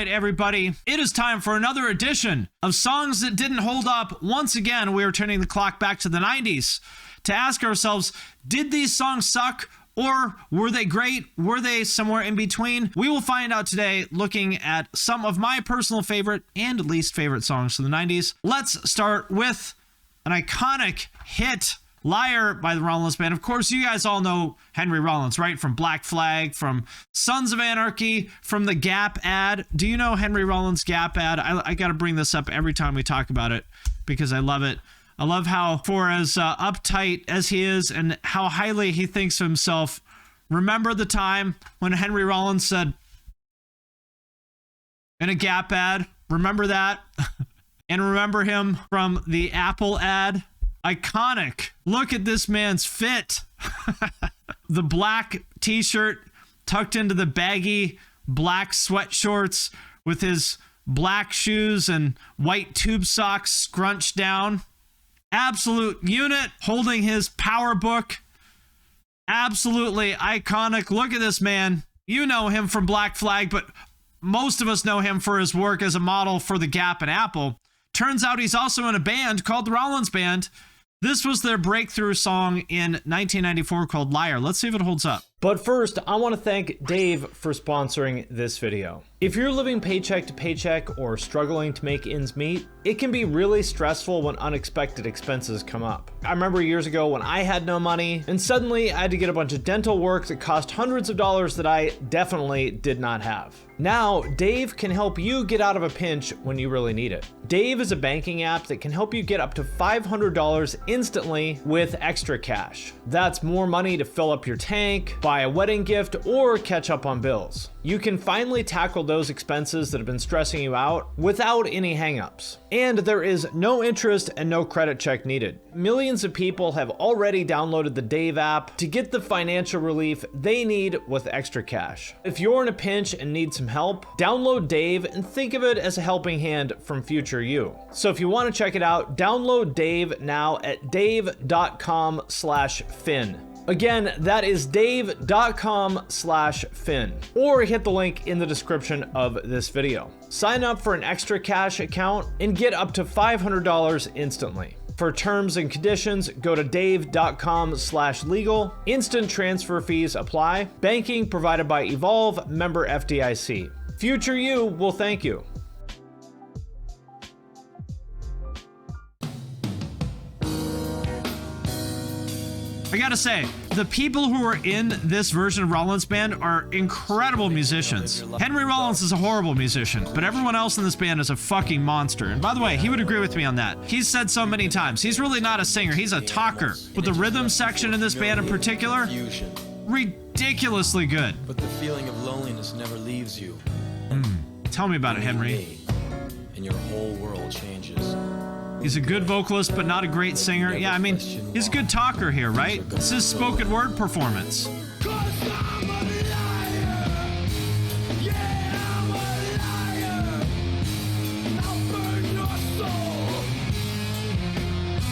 right, everybody. It is time for another edition of Songs That Didn't Hold Up. Once again, we are turning the clock back to the 90s to ask ourselves, did these songs suck? Or were they great? Were they somewhere in between? We will find out today looking at some of my personal favorite and least favorite songs from the 90s. Let's start with an iconic hit, Liar by the Rollins Band. Of course, you guys all know Henry Rollins, right? From Black Flag, from Sons of Anarchy, from the Gap ad. Do you know Henry Rollins' Gap ad? I got to bring this up every time we talk about it because I love it. I love how, for as uptight as he is and how highly he thinks of himself, remember the time when Henry Rollins said in a Gap ad, remember that? And remember him from the Apple ad? Iconic. Look at this man's fit. The black t-shirt tucked into the baggy black sweat shorts with his black shoes and white tube socks scrunched down. Absolute unit, holding his power book. Absolutely iconic. Look at this man. You know him from Black Flag, but most of us know him for his work as a model for the Gap and Apple. Turns out he's also in a band called the Rollins Band. This was their breakthrough song in 1994 called Liar. Let's see if it holds up. But first, I want to thank Dave for sponsoring this video. If you're living paycheck to paycheck or struggling to make ends meet, it can be really stressful when unexpected expenses come up. I remember years ago when I had no money and suddenly I had to get a bunch of dental work that cost hundreds of dollars that I definitely did not have. Now, Dave can help you get out of a pinch when you really need it. Dave is a banking app that can help you get up to $500 instantly with extra cash. That's more money to fill up your tank, buy a wedding gift, or catch up on bills. You can finally tackle those expenses that have been stressing you out without any hangups. And there is no interest and no credit check needed. Millions of people have already downloaded the Dave app to get the financial relief they need with extra cash. If you're in a pinch and need some help, download Dave and think of it as a helping hand from future you. So if you want to check it out, download Dave now at dave.com/fin. Again, that is dave.com/fin, or hit the link in the description of this video. Sign up for an extra cash account and get up to $500 instantly. For terms and conditions, go to dave.com/legal. Instant transfer fees apply. Banking provided by Evolve, member FDIC. Future you will thank you. I gotta say, the people who are in this version of Rollins Band are incredible musicians. Henry Rollins is a horrible musician, but everyone else in this band is a fucking monster. And by the way, he would agree with me on that. He's said so many times, he's really not a singer, he's a talker. But the rhythm section in this band in particular, ridiculously good. But the feeling of loneliness never leaves you. Tell me about it, Henry. And your whole world changes. He's a good vocalist, but not a great singer. Yeah, I mean, he's a good talker here, right? This is his spoken word performance.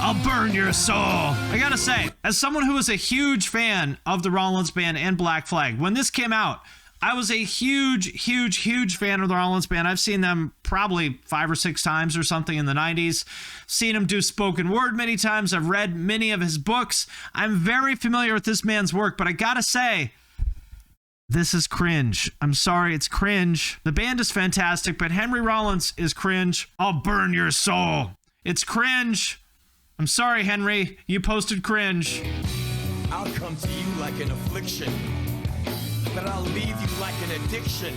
I'll burn your soul. I gotta say, as someone who was a huge fan of the Rollins Band and Black Flag, when this came out, I was a huge fan of the Rollins Band. I've seen them probably 5 or 6 times or something in the 90s. Seen him do spoken word many times. I've read many of his books. I'm very familiar with this man's work, but I gotta say, this is cringe. I'm sorry, it's cringe. The band is fantastic, but Henry Rollins is cringe. I'll burn your soul. It's cringe. I'm sorry, Henry. You posted cringe. I'll come to you like an affliction. But I'll leave you like an addiction.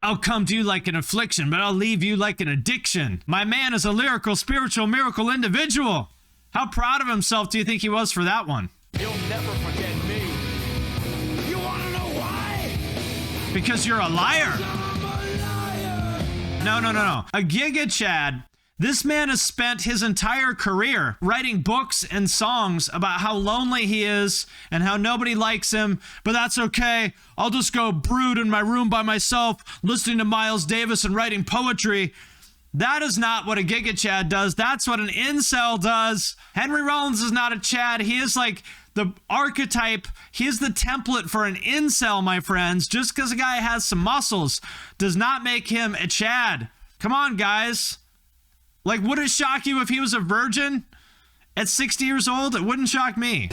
I'll come to you like an affliction, but I'll leave you like an addiction. My man is a lyrical, spiritual, miracle individual. How proud of himself do you think he was for that one? You'll never forget me. You want to know why? Because you're a liar. No. A Giga Chad. This man has spent his entire career writing books and songs about how lonely he is and how nobody likes him, but that's okay. I'll just go brood in my room by myself, listening to Miles Davis and writing poetry. That is not what a Giga Chad does. That's what an incel does. Henry Rollins is not a Chad. He is like the archetype. He's the template for an incel, my friends. Just because a guy has some muscles does not make him a Chad. Come on, guys. Like, would it shock you if he was a virgin at 60 years old? It wouldn't shock me.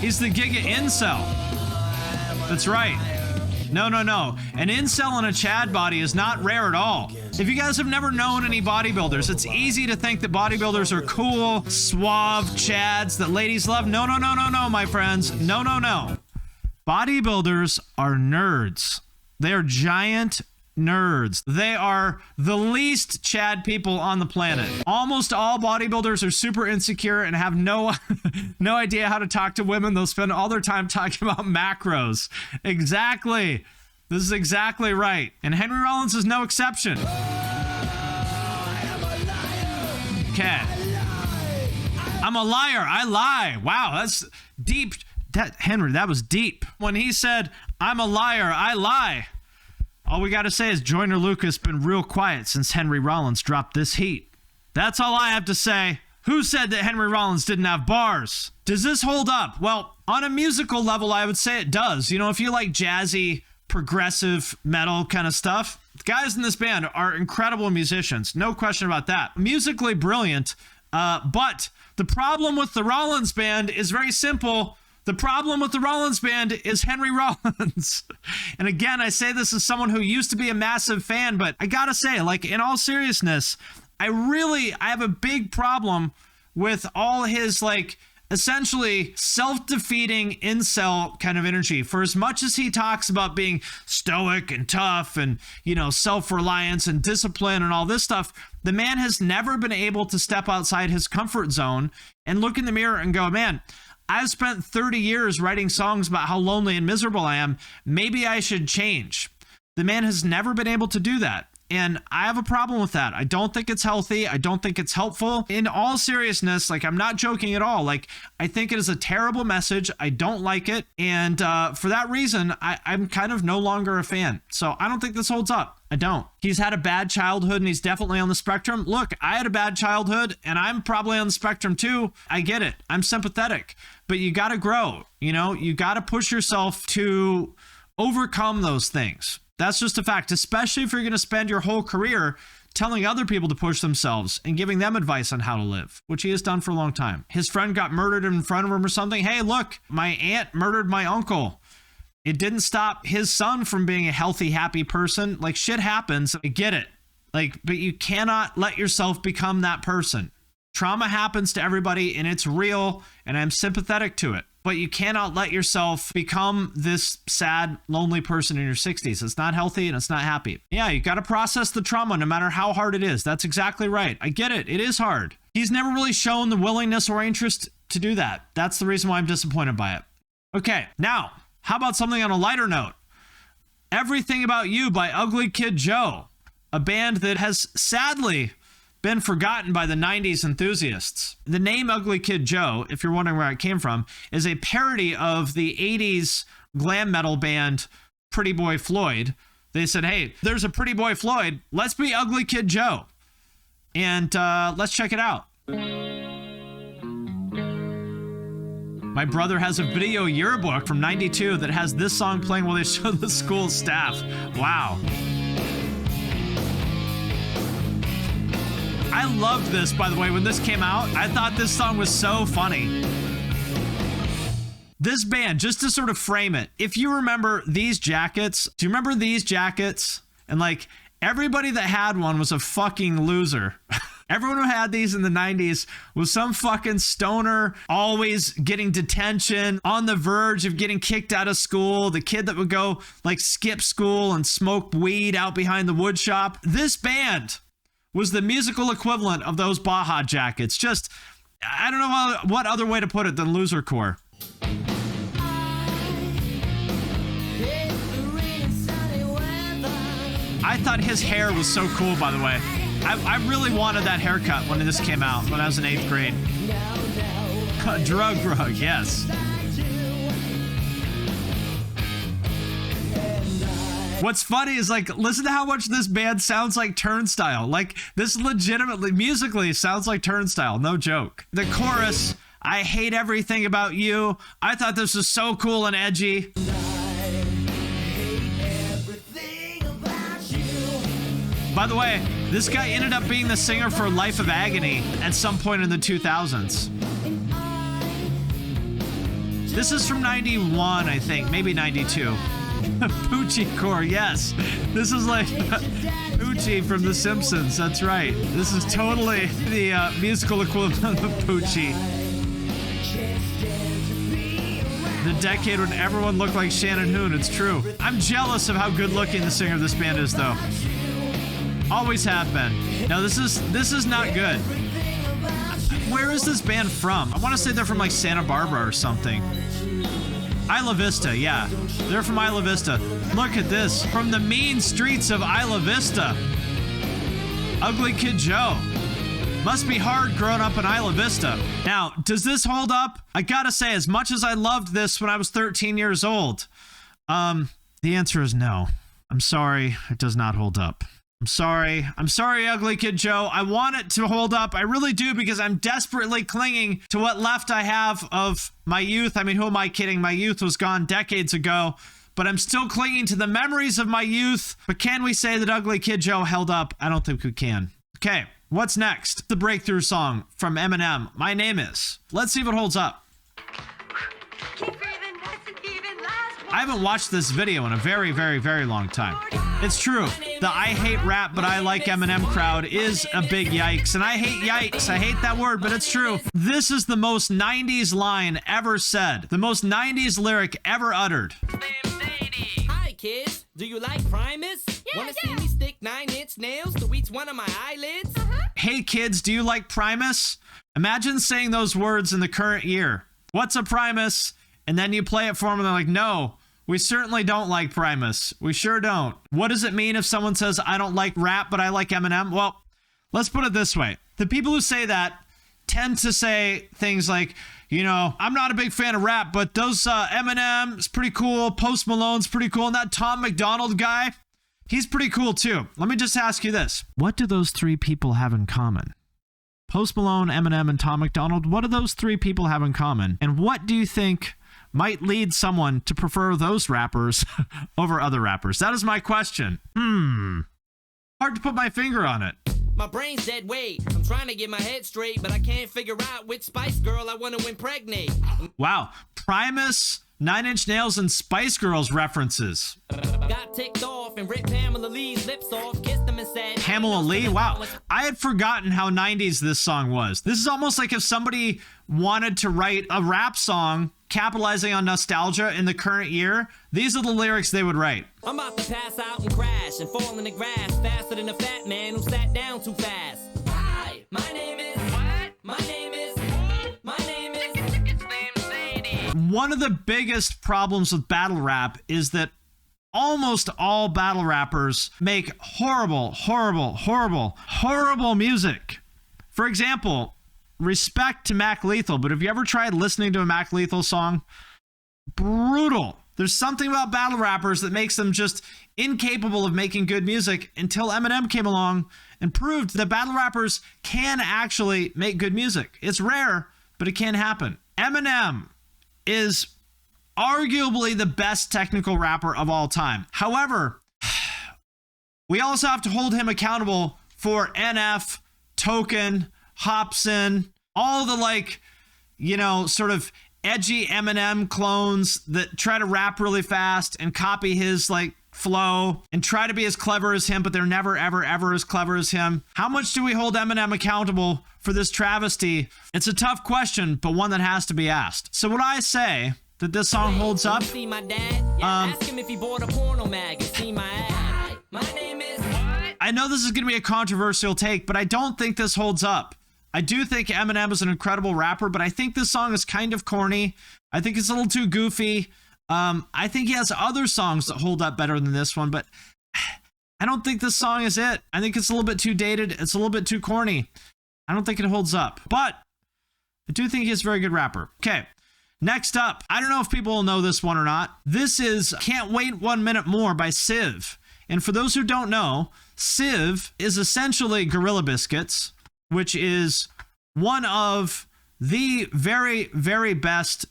He's the Giga Incel. That's right. No. An incel in a Chad body is not rare at all. If you guys have never known any bodybuilders, it's easy to think that bodybuilders are cool, suave Chads that ladies love. No, my friends. No. Bodybuilders are nerds. They are giant nerds. They are the least Chad people on the planet. Almost all bodybuilders are super insecure and have no idea how to talk to women. They'll spend all their time talking about macros. Exactly. This is exactly right. And Henry Rollins is no exception. Okay. I'm a liar. I lie. Wow, that's deep. Henry, that was deep. When he said, I'm a liar, I lie. All we got to say is Joyner Lucas been real quiet since Henry Rollins dropped this heat. That's all I have to say. Who said that Henry Rollins didn't have bars? Does this hold up? Well, on a musical level, I would say it does. You know, if you like jazzy, progressive metal kind of stuff, the guys in this band are incredible musicians. No question about that. Musically brilliant. But the problem with the Rollins Band is very simple. The problem with the Rollins Band is Henry Rollins. And again, I say this as someone who used to be a massive fan, but I gotta say, like, in all seriousness, I have a big problem with all his, like, essentially self-defeating incel kind of energy. For as much as he talks about being stoic and tough and, you know, self-reliance and discipline and all this stuff, the man has never been able to step outside his comfort zone and look in the mirror and go, man, I've spent 30 years writing songs about how lonely and miserable I am. Maybe I should change. The man has never been able to do that. And I have a problem with that. I don't think it's healthy. I don't think it's helpful. In all seriousness, like, I'm not joking at all. Like, I think it is a terrible message. I don't like it. And for that reason, I'm kind of no longer a fan. So I don't think this holds up. I don't. He's had a bad childhood and he's definitely on the spectrum. Look, I had a bad childhood and I'm probably on the spectrum too. I get it. I'm sympathetic. But you got to grow. You know, you got to push yourself to overcome those things. That's just a fact, especially if you're going to spend your whole career telling other people to push themselves and giving them advice on how to live, which he has done for a long time. His friend got murdered in front of him or something. Hey, look, my aunt murdered my uncle. It didn't stop his son from being a healthy, happy person. Like, shit happens. I get it. Like, but you cannot let yourself become that person. Trauma happens to everybody and it's real, and I'm sympathetic to it. But you cannot let yourself become this sad, lonely person in your 60s. It's not healthy and it's not happy. Yeah, you got to process the trauma no matter how hard it is. That's exactly right. I get it. It is hard. He's never really shown the willingness or interest to do that. That's the reason why I'm disappointed by it. Okay, now, how about something on a lighter note? Everything About You by Ugly Kid Joe, a band that has sadly been forgotten by the 90s enthusiasts. The name Ugly Kid Joe, if you're wondering where it came from, is a parody of the 80s glam metal band Pretty Boy Floyd. They said, hey, there's a Pretty Boy Floyd. Let's be Ugly Kid Joe. And let's check it out. My brother has a video yearbook from 92 that has this song playing while they show the school staff. Wow. I loved this, by the way, when this came out. I thought this song was so funny. This band, just to sort of frame it, if you remember these jackets, do you remember these jackets? And like, everybody that had one was a fucking loser. Everyone who had these in the 90s was some fucking stoner, always getting detention, on the verge of getting kicked out of school, the kid that would go like skip school and smoke weed out behind the wood shop. This band was the musical equivalent of those Baja jackets. Just, I don't know what other way to put it than losercore. I thought his hair was so cool, by the way. I really wanted that haircut when this came out, when I was in 8th grade. Drug, yes. What's funny is, like, listen to how much this band sounds like Turnstile. Like, this legitimately, musically sounds like Turnstile. No joke. The chorus, I hate everything about you. I thought this was so cool and edgy. By the way, this guy ended up being the singer for Life of Agony at some point in the 2000s. This is from 91, I think, maybe 92. Poochie Core, yes. This is like Poochie from The Simpsons, that's right. This is totally the musical equivalent of Poochie. The decade when everyone looked like Shannon Hoon, it's true. I'm jealous of how good looking the singer of this band is, though. Always have been. No, this is not good. Where is this band from? I want to say they're from like Santa Barbara or something. Isla Vista, yeah. They're from Isla Vista. Look at this. From the mean streets of Isla Vista. Ugly Kid Joe. Must be hard growing up in Isla Vista. Now, does this hold up? I gotta say, as much as I loved this when I was 13 years old, the answer is no. I'm sorry, it does not hold up. I'm sorry, Ugly Kid Joe. I want it to hold up. I really do, because I'm desperately clinging to what left I have of my youth. I mean, who am I kidding? My youth was gone decades ago, but I'm still clinging to the memories of my youth. But can we say that Ugly Kid Joe held up? I don't think we can. Okay, what's next? The breakthrough song from Eminem, My Name Is. Let's see if it holds up. I haven't watched this video in a very, very, very long time. It's true. The I hate rap, but I like Eminem crowd is a big yikes. And I hate yikes. I hate that word, but it's true. This is the most 90s line ever said. The most 90s lyric ever uttered. Hi, kids. Do you like Primus? Wanna see me stick 9-inch nails to each one of my eyelids? Hey, kids, do you like Primus? Imagine saying those words in the current year. What's a Primus? And then you play it for them and they're like, no. We certainly don't like Primus. We sure don't. What does it mean if someone says, I don't like rap, but I like Eminem? Well, let's put it this way. The people who say that tend to say things like, you know, I'm not a big fan of rap, but those Eminem's pretty cool. Post Malone's pretty cool. And that Tom McDonald guy, he's pretty cool too. Let me just ask you this. What do those three people have in common? Post Malone, Eminem, and Tom McDonald, what do those three people have in common? And what do you think might lead someone to prefer those rappers over other rappers? That is my question. Hard to put my finger on it. My brain's dead weight. I'm trying to get my head straight, but I can't figure out which Spice Girl I want to impregnate. Wow. Primus, 9 Inch Nails, and Spice Girls references. Got ticked off and ripped Pamela Lee's lips off, kissed them and said... Pamela Lee? Wow. I had forgotten how 90s this song was. This is almost like if somebody wanted to write a rap song capitalizing on nostalgia in the current year, these are the lyrics they would write. I'm about to pass out and crash and fall in the grass faster than a fat man who sat down too fast. Hi, my name is... What? My name is... My name is... It's named Sadie. One of the biggest problems with battle rap is that almost all battle rappers make horrible music. For example, respect to Mac Lethal, but have you ever tried listening to a Mac Lethal song? Brutal. There's something about battle rappers that makes them just incapable of making good music until Eminem came along and proved that battle rappers can actually make good music. It's rare, but it can happen. Eminem is arguably the best technical rapper of all time. However, we also have to hold him accountable for NF, Token, Hobson, all the sort of edgy Eminem clones that try to rap really fast and copy his flow and try to be as clever as him, but they're never, ever as clever as him. How much do we hold Eminem accountable for this travesty? It's a tough question, but one that has to be asked. So would I say that this song holds up? See my dad? Yeah, ask him if he bought a porno mag and see my ad. My name is... What? I know this is going to be a controversial take, but I don't think this holds up. I do think Eminem is an incredible rapper, but I think this song is kind of corny. I think it's a little too goofy. I think he has other songs that hold up better than this one, but I don't think this song is it. I think it's a little bit too dated. It's a little bit too corny. I don't think it holds up, but I do think he's a very good rapper. Okay, Next up, I don't know if people will know this one or not. This is Can't Wait 1 Minute More by Civ. And for those who don't know, Civ is essentially Gorilla Biscuits, which is one of the very, very best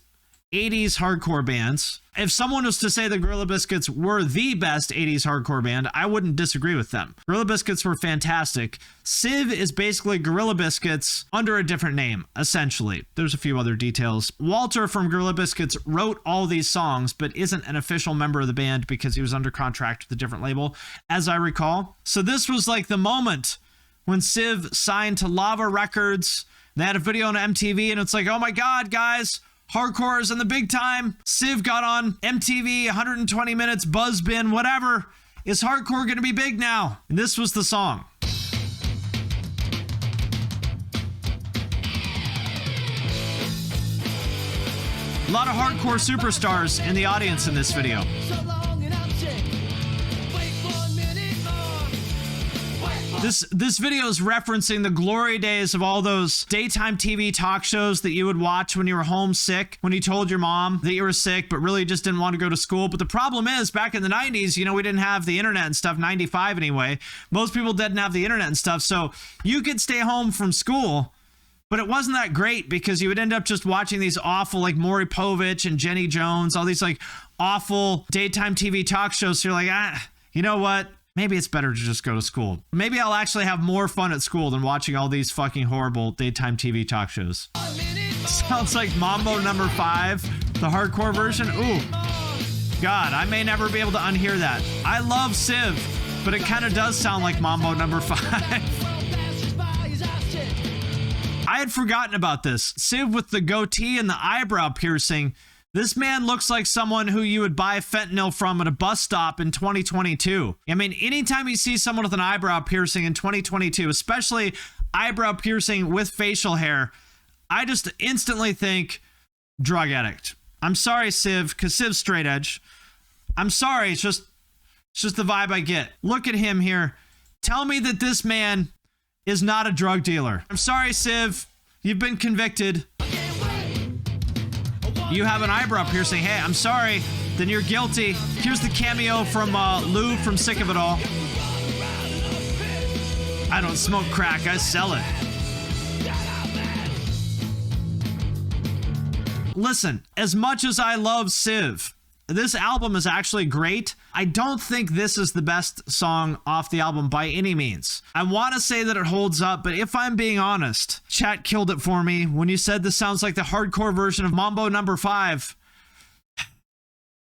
80s hardcore bands. If someone was to say the Gorilla Biscuits were the best 80s hardcore band, I wouldn't disagree with them. Gorilla Biscuits were fantastic. Civ is basically Gorilla Biscuits under a different name, essentially. There's a few other details. Walter from Gorilla Biscuits wrote all these songs, but isn't an official member of the band because he was under contract with a different label, as I recall. So this was like the moment when Civ signed to Lava Records. They had a video on MTV, and it's like, oh my God, guys, hardcore is in the big time. Civ got on MTV, 120 minutes, Buzzbin, whatever. Is hardcore going to be big now? And this was the song. A lot of hardcore superstars in the audience in this video. This video is referencing the glory days of all those daytime TV talk shows that you would watch when you were homesick, when you told your mom that you were sick, but really just didn't want to go to school. But the problem is, back in the 90s, we didn't have the internet and stuff, 95 anyway. Most people didn't have the internet and stuff, so you could stay home from school, but it wasn't that great because you would end up just watching these awful, like Maury Povich and Jenny Jones, all these like awful daytime TV talk shows. So you're like, you know what? Maybe it's better to just go to school. Maybe I'll actually have more fun at school than watching all these fucking horrible daytime TV talk shows. Sounds like Mambo number 5, the hardcore version. Ooh, God, I may never be able to unhear that. I love Civ, but it kind of does sound like Mambo number 5. I had forgotten about this. Civ with the goatee and the eyebrow piercing. This man looks like someone who you would buy fentanyl from at a bus stop in 2022. I mean, anytime you see someone with an eyebrow piercing in 2022, especially eyebrow piercing with facial hair, I just instantly think drug addict. I'm sorry, Civ, because Civ's straight edge. I'm sorry, it's just the vibe I get. Look at him here. Tell me that this man is not a drug dealer. I'm sorry, Civ. You've been convicted. You have an eyebrow piercing. Hey, I'm sorry. Then you're guilty. Here's the cameo from Lou from Sick of It All. I don't smoke crack. I sell it. Listen, as much as I love Civ, this album is actually great. I don't think this is the best song off the album by any means. I want to say that it holds up, but if I'm being honest, chat killed it for me when you said this sounds like the hardcore version of Mambo number 5.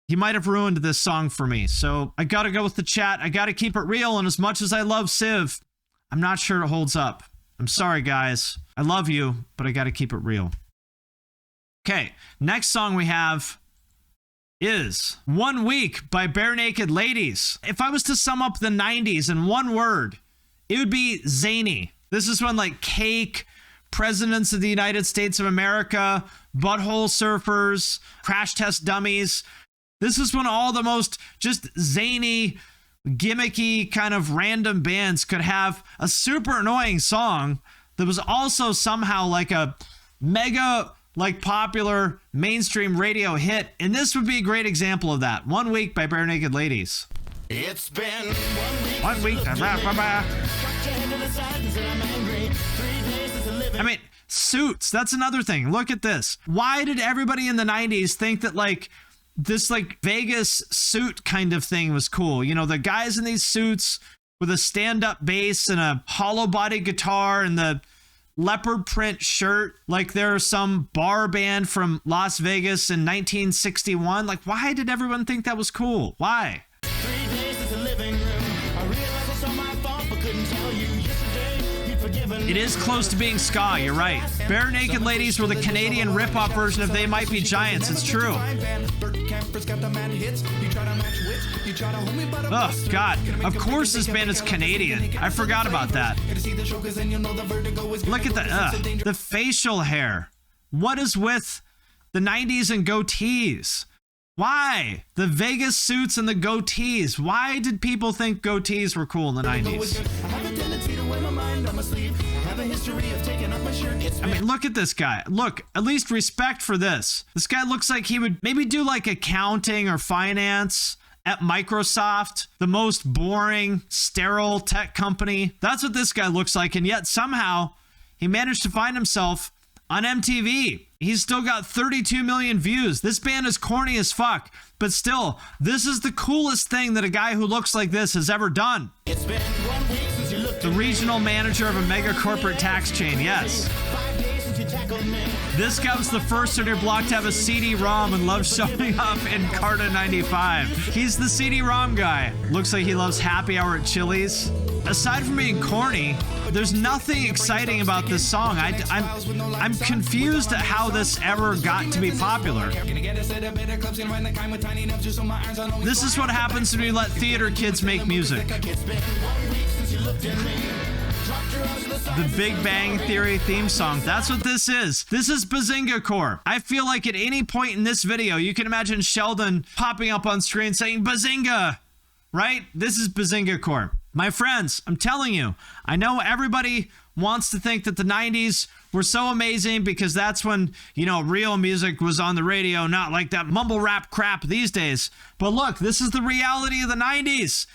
You might have ruined this song for me, so I gotta go with the chat. I gotta keep it real, and as much as I love Civ, I'm not sure it holds up. I'm sorry, guys. I love you, but I gotta keep it real. Okay, next song we have is 1 Week by Barenaked Ladies. If I was to sum up the 90s in one word, it would be zany. This is when like Cake, Presidents of the United States of America, Butthole Surfers, Crash Test Dummies. This is when all the most just zany, gimmicky kind of random bands could have a super annoying song that was also somehow like a mega like popular mainstream radio hit, and this would be a great example of that. 1 Week by Barenaked Ladies. It's been 1 week. I mean, suits, that's another thing. Look at this. Why did everybody in the 90s think that like this like Vegas suit kind of thing was cool? The guys in these suits with a stand-up bass and a hollow body guitar and the leopard print shirt, like they're some bar band from Las Vegas in 1961. Like, why did everyone think that was cool? Why? 3 days since the living room. I realized it's all my fault, but couldn't tell you yesterday you'd forgiven. It is close to being ska, you're right. Barenaked Ladies were the Canadian rip-off version of They Might Be Giants. It's true. Oh, God. Of course this band is Canadian. I forgot about that. Look at the facial hair. What is with the 90s and goatees? Why? The Vegas suits and the goatees. Why did people think goatees were cool in the 90s? history of taking off my shirt. I mean, look at this guy. Look, at least respect for this. This guy looks like he would maybe do like accounting or finance at Microsoft, the most boring, sterile tech company. That's what this guy looks like. And yet somehow he managed to find himself on MTV. He's still got 32 million views. This band is corny as fuck, but still, this is the coolest thing that a guy who looks like this has ever done. It's been 1 week since you looked The regional manager of a mega corporate tax chain, yes. 5 days since you tackled me. This guy was the first on your block to have a CD-ROM and loves showing up in Carta 95. He's the CD-ROM guy. Looks like he loves happy hour at Chili's. Aside from being corny, there's nothing exciting about this song. I'm confused at how this ever got to be popular. This is what happens when you let theater kids make music. The Big Bang Theory theme song. That's what this is. This is Bazinga Core. I feel like at any point in this video, you can imagine Sheldon popping up on screen saying Bazinga, right? This is Bazinga Core. My friends, I'm telling you, I know everybody wants to think that the 90s were so amazing because that's when, you know, real music was on the radio, not like that mumble rap crap these days. But look, this is the reality of the 90s.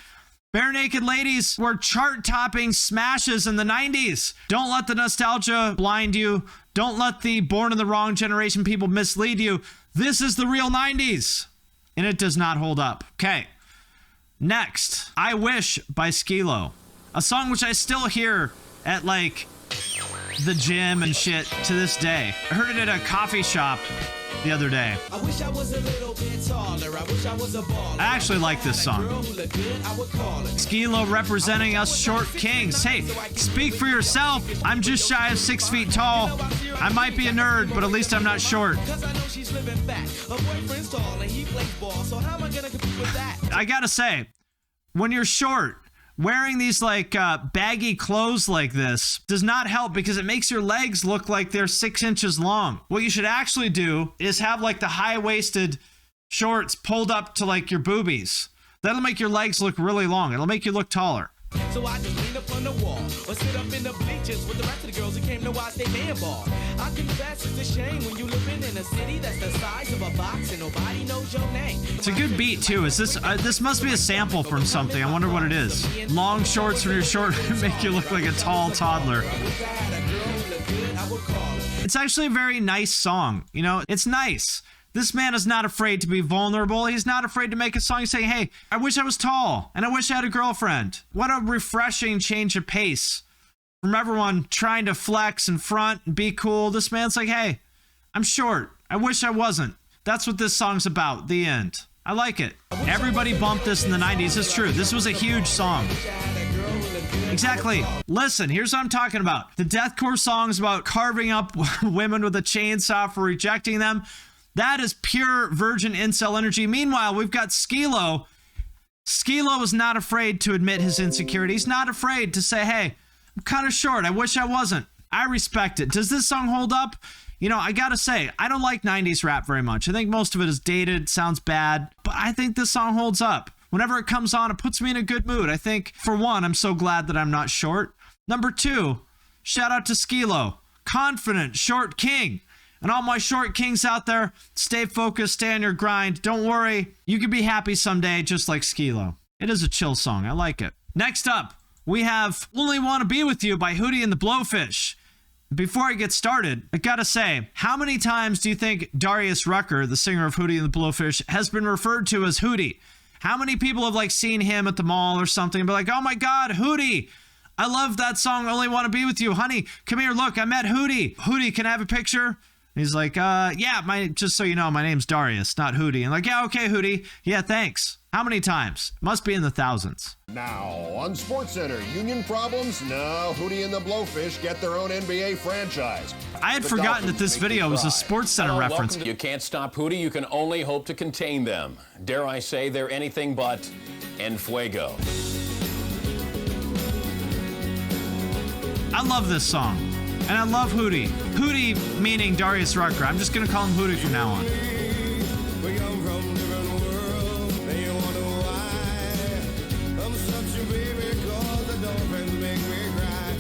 Barenaked Ladies were chart-topping smashes in the 90s. Don't let the nostalgia blind you. Don't let the born in the wrong generation people mislead you. This is the real 90s. And it does not hold up. Okay. Next, I Wish by Skee-Lo. A song which I still hear at like the gym and shit to this day. I heard it at a coffee shop the other day. I wish I was a little bit taller. I wish I was a baller. I actually like this song. Skee-Lo representing us short kings. Hey, speak for yourself. I'm just shy of 6 feet tall. I might be a nerd, but at least I'm not short. I gotta say, when you're short, wearing these like baggy clothes like this does not help because it makes your legs look like they're 6 inches long. What you should actually do is have like the high-waisted shorts pulled up to like your boobies. That'll make your legs look really long. It'll make you look taller. So I just lean up on the wall or sit up in the bleachers with the rest of the girls who came to watch they man ball. I confess it's a shame when you living in a city that's the size of a box and nobody knows your name. It's a good beat too. Is this this must be a sample from something. I wonder what it is. Long shorts when you're short make you look like a tall toddler. It's actually a very nice song. You know, it's nice. This man is not afraid to be vulnerable. He's not afraid to make a song saying, hey, I wish I was tall and I wish I had a girlfriend. What a refreshing change of pace from everyone trying to flex and front and be cool. This man's like, hey, I'm short. I wish I wasn't. That's what this song's about. The end. I like it. Everybody bumped this in the 90s. It's true. This was a huge song. Exactly. Listen, here's what I'm talking about. The deathcore songs about carving up women with a chainsaw for rejecting them. That is pure virgin incel energy. Meanwhile, we've got Skee-Lo. Skee-Lo is not afraid to admit his insecurity. He's not afraid to say, hey, I'm kind of short. I wish I wasn't. I respect it. Does this song hold up? You know, I gotta say, I don't like 90s rap very much. I think most of it is dated, sounds bad, but I think this song holds up. Whenever it comes on, it puts me in a good mood. I think, for one, I'm so glad that I'm not short. Number two, shout out to Skee-Lo. Confident, short king. And all my short kings out there, stay focused, stay on your grind. Don't worry, you can be happy someday just like Skee-Lo. It is a chill song. I like it. Next up, we have Only Wanna Be With You by Hootie the Blowfish. Before I get started, I gotta say, how many times do you think Darius Rucker, the singer of Hootie the Blowfish, has been referred to as Hootie? How many people have like seen him at the mall or something and be like, oh my God, Hootie! I love that song, Only Wanna Be With You. Honey, come here, look, I met Hootie. Hootie, can I have a picture? And he's like, yeah, just so you know, my name's Darius, not Hootie. And like, yeah, okay, Hootie. Yeah, thanks. How many times? Must be in the thousands. Now, on SportsCenter, union problems? No, Hootie and the Blowfish get their own NBA franchise. I had forgotten that this video was a SportsCenter reference. You can't stop Hootie. You can only hope to contain them. Dare I say they're anything but en fuego. I love this song. And I love Hootie. Hootie meaning Darius Rucker. I'm just going to call him Hootie from now on.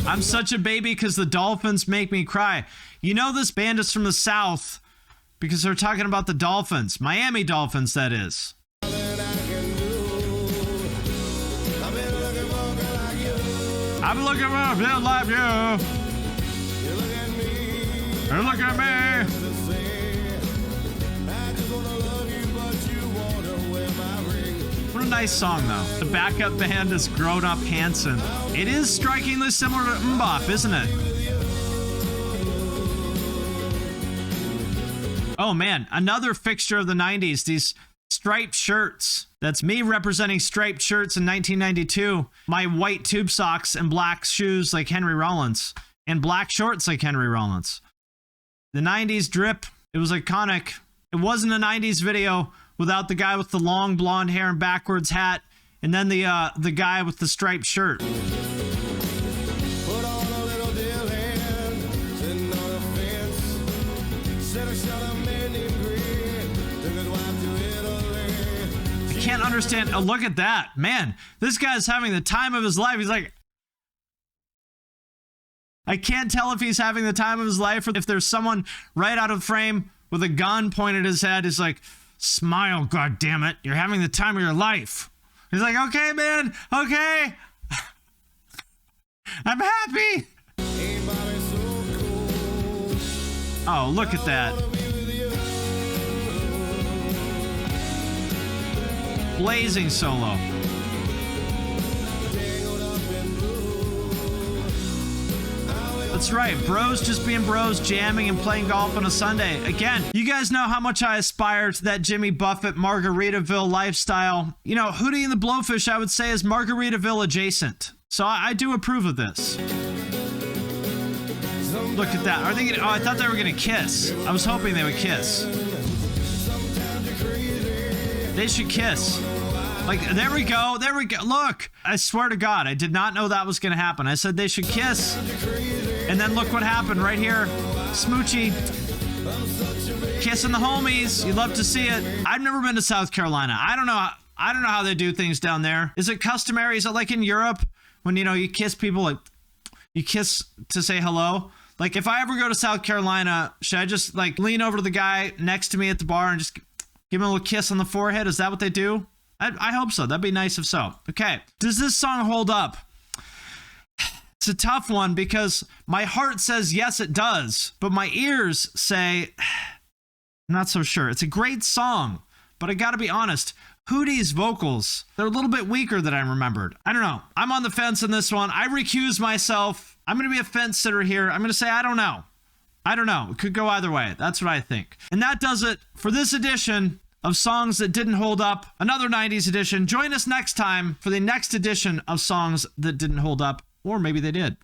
I'm such a baby because the dolphins make me cry. You know this band is from the South because they're talking about the Dolphins. Miami Dolphins, that is. I've been looking for a bit like you. You look at me. What a nice song, though. The backup band is Grown Up Hanson. It is strikingly similar to Mbop, isn't it? Oh, man. Another fixture of the 90s, these striped shirts. That's me representing striped shirts in 1992. My white tube socks and black shoes like Henry Rollins. And black shorts like Henry Rollins. The 90s drip. It was iconic. It wasn't a 90s video without the guy with the long blonde hair and backwards hat, and then the guy with the striped shirt. I can't understand. Oh, look at that. Man, this guy's having the time of his life. He's like, I can't tell if he's having the time of his life or if there's someone right out of frame with a gun pointed at his head. He's like, smile, goddammit. You're having the time of your life. He's like, okay, man. Okay. I'm happy. Oh, look at that. Blazing solo. That's right, bros just being bros, jamming and playing golf on a Sunday. Again, you guys know how much I aspire to that Jimmy Buffett Margaritaville lifestyle. You know, Hootie and the Blowfish, I would say, is Margaritaville adjacent. So I do approve of this. Look at that. Are they gonna, oh, I thought they were gonna kiss. I was hoping they would kiss. They should kiss. Like, there we go. There we go. Look, I swear to God, I did not know that was gonna happen. I said they should kiss. And then look what happened right here. Smoochie. Kissing the homies. You'd love to see it. I've never been to South Carolina. I don't know how they do things down there. Is it customary? Is it like in Europe when, you know, you kiss people, like you kiss to say hello? Like if I ever go to South Carolina, should I just like lean over to the guy next to me at the bar and just give him a little kiss on the forehead? Is that what they do? I hope so. That'd be nice if so. Okay. Does this song hold up? It's a tough one because my heart says yes, it does, but my ears say I'm not so sure. It's a great song, but I gotta be honest, Hootie's vocals, they're a little bit weaker than I remembered. I don't know. I'm on the fence on this one. I recuse myself. I'm gonna be a fence sitter here. I'm gonna say I don't know. I don't know. It could go either way. That's what I think. And that does it for this edition of Songs That Didn't Hold Up, another 90s edition. Join us next time for the next edition of Songs That Didn't Hold Up. Or maybe they did.